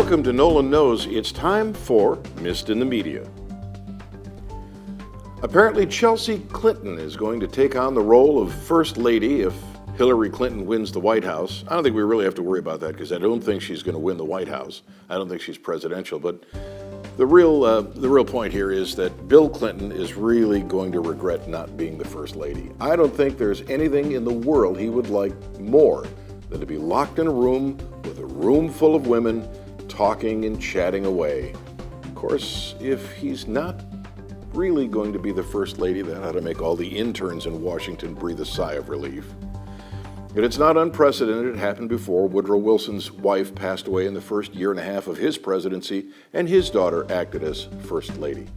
Welcome to Nolan Knows. It's time for Missed in the Media. Apparently, Chelsea Clinton is going to take on the role of First Lady if Hillary Clinton wins the White House. I don't think we really have to worry about that because I don't think she's going to win the White House. I don't think she's presidential. But the real point here is that Bill Clinton is really going to regret not being the First Lady. I don't think there's anything in the world he would like more than to be locked in a room with a room full of women talking and chatting away. Of course, if he's not really going to be the First Lady, that ought to make all the interns in Washington breathe a sigh of relief. But it's not unprecedented. It happened before. Woodrow Wilson's wife passed away in the first year and a half of his presidency, and his daughter acted as First Lady.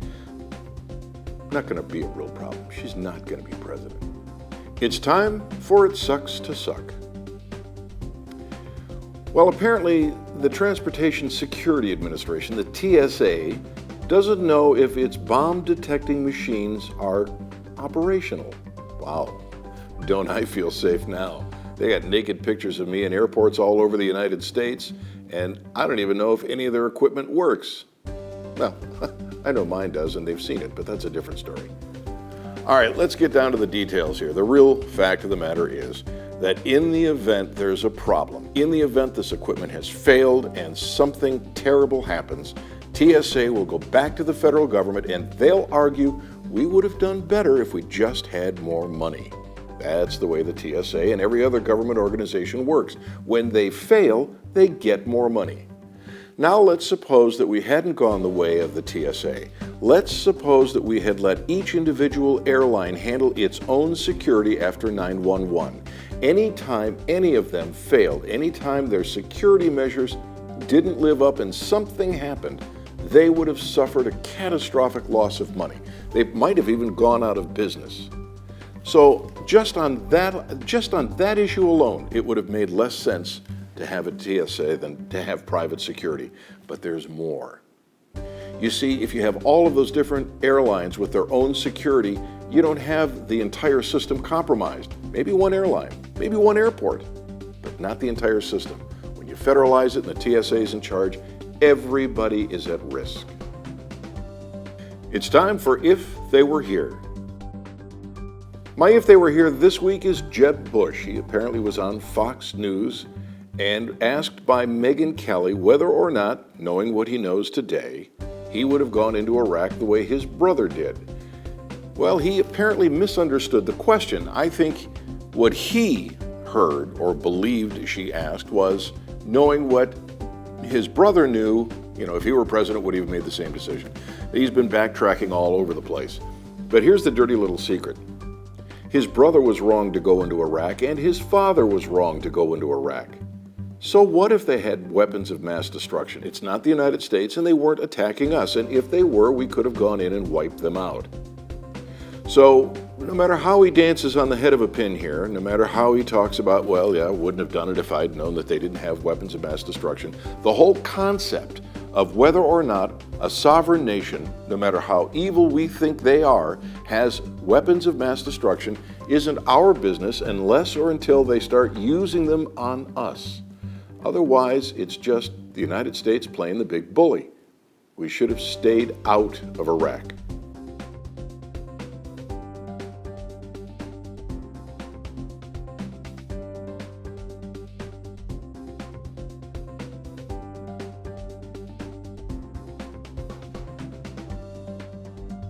Not going to be a real problem. She's not going to be president. It's time for It Sucks to Suck. Well, apparently, the Transportation Security Administration, the TSA, doesn't know if its bomb-detecting machines are operational. Wow, don't I feel safe now? They got naked pictures of me in airports all over the United States, and I don't even know if any of their equipment works. Well, I know mine does, and they've seen it, but that's a different story. All right, let's get down to the details here. The real fact of the matter is that in the event there's a problem, in the event this equipment has failed and something terrible happens, TSA will go back to the federal government and they'll argue we would have done better if we just had more money. That's the way the TSA and every other government organization works. When they fail, they get more money. Now let's suppose that we hadn't gone the way of the TSA. Let's suppose that we had let each individual airline handle its own security after 9/11. Anytime any of them failed, anytime their security measures didn't live up and something happened, they would have suffered a catastrophic loss of money. They might have even gone out of business. So just on that issue alone, it would have made less sense to have a TSA than to have private security. But there's more. You see, if you have all of those different airlines with their own security, you don't have the entire system compromised. Maybe one airline, maybe one airport, but not the entire system. When you federalize it and the TSA is in charge, everybody is at risk. It's time for If They Were Here. My If They Were Here this week is Jeb Bush. He apparently was on Fox News and asked by Megyn Kelly whether or not, knowing what he knows today, he would have gone into Iraq the way his brother did. Well, he apparently misunderstood the question. I think what he heard or believed she asked was, knowing what his brother knew, if he were president, would he have made the same decision? He's been backtracking all over the place. But here's the dirty little secret. His brother was wrong to go into Iraq, and his father was wrong to go into Iraq. So what if they had weapons of mass destruction? It's not the United States, and they weren't attacking us. And if they were, we could have gone in and wiped them out. So no matter how he dances on the head of a pin here, no matter how he talks about, well, yeah, I wouldn't have done it if I'd known that they didn't have weapons of mass destruction, the whole concept of whether or not a sovereign nation, no matter how evil we think they are, has weapons of mass destruction isn't our business unless or until they start using them on us. Otherwise, it's just the United States playing the big bully. We should have stayed out of Iraq.